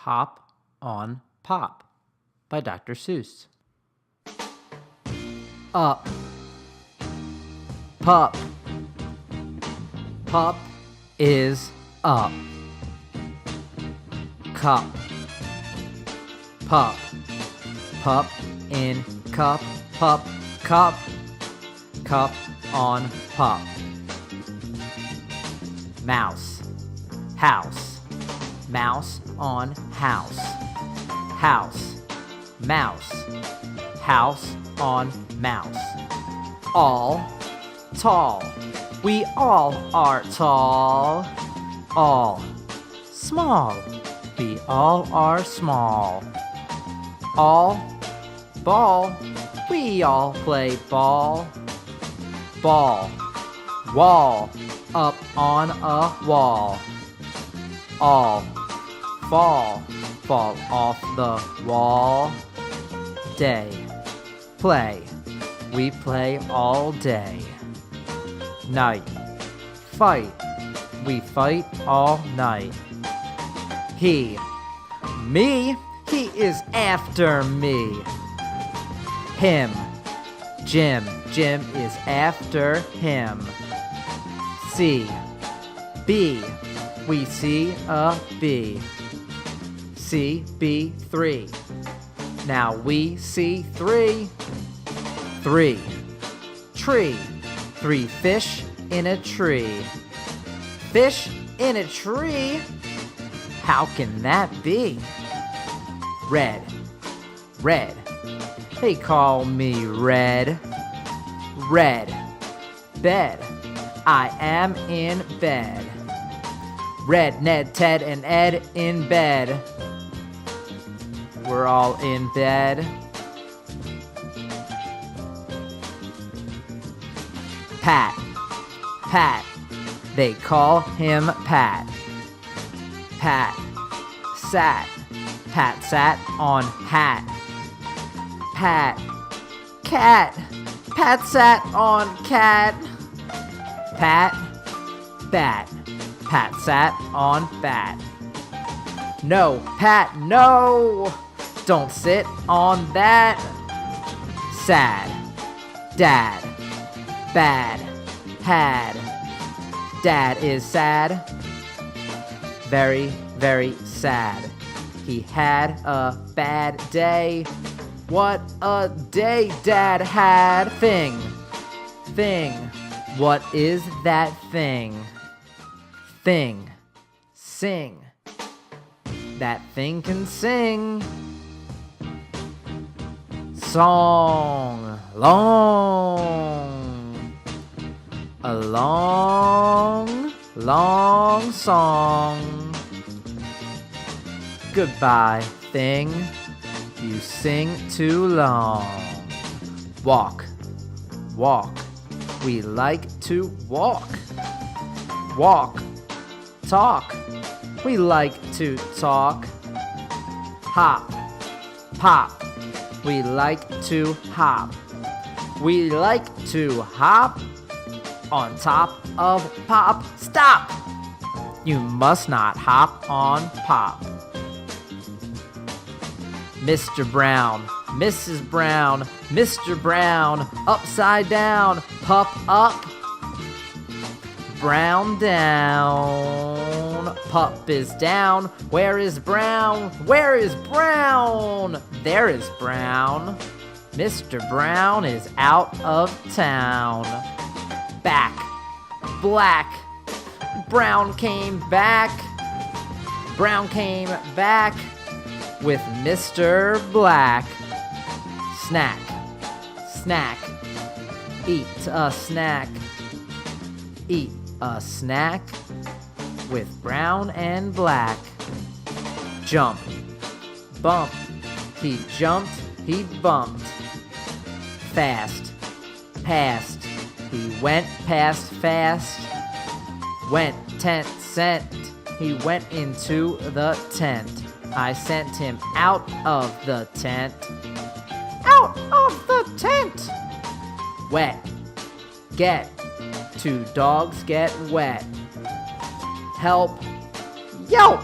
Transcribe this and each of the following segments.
Hop on Pop by Dr. Seuss. Up, pup, pup is up. Cup, pup, pup in cup, pup, cup, cup on pup. Mouse, house, mouse on house, house, mouse, house on mouse. All, tall, we all are tall. All, small, we all are small. All, ball, we all play ball. Ball, wall, up on a wall. All, fall, fall off the wall. Day, play, we play all day. Night, fight, we fight all night. He, me, he is after me. Him, Jim, Jim is after him. C, B, we see a bee. C, B, 3. Now we see 3. 3, tree, 3 fish in a tree. Fish in a tree? How can that be? Red, red, they call me Red. Red, bed, I am in bed. Red, Ned, Ted, and Ed in bed. We're all in bed. Pat, Pat, they call him Pat. Pat, sat, Pat sat on hat. Pat, cat, Pat sat on cat. Pat, bat, Pat sat on bat. No, Pat, no, don't sit on that. Sad, dad, bad, had, dad is sad, very, very sad. He had a bad day. What a day dad had. Thing, thing, what is that thing? Thing, sing, that thing can sing. Song, long, a long, long song. Goodbye, thing, you sing too long. Walk, walk, we like to walk. Walk, talk, we like to talk. Hop, pop, we like to hop. We like to hop on top of pop. Stop! You must not hop on pop. Mr. Brown, Mrs. Brown, Mr. Brown, upside down, pup up, brown down, pup is down. Where is Brown? Where is Brown? There is Brown. Mr. Brown is out of town. Back, black, Brown came back. Brown came back with Mr. Black. Snack, snack, eat a snack. Eat a snack with Brown and Black. Jump, bump, he jumped, he bumped. Fast, past, he went past fast. Went tent sent, he went into the tent. I sent him out of the tent. Out of the tent! Wet, get, 2 dogs get wet. Help, yelp,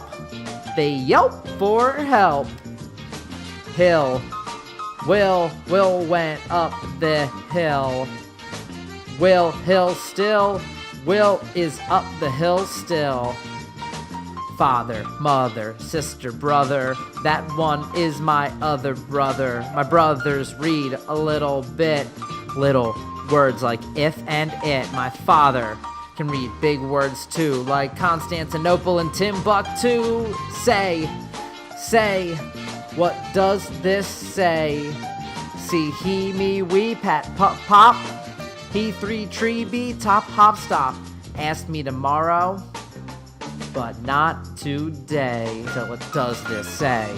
they yelp for help. Hill, Will went up the hill. Will hill still, Will is up the hill still. Father, mother, sister, brother, that one is my other brother. My brothers read a little bit, little words like if and it. My father can read big words too, like Constantinople and Timbuktu. Say, what does this say? See, he, me, we, pat, pop, pop. He, three, tree, be, top, hop, stop. Ask me tomorrow, but not today. So what does this say?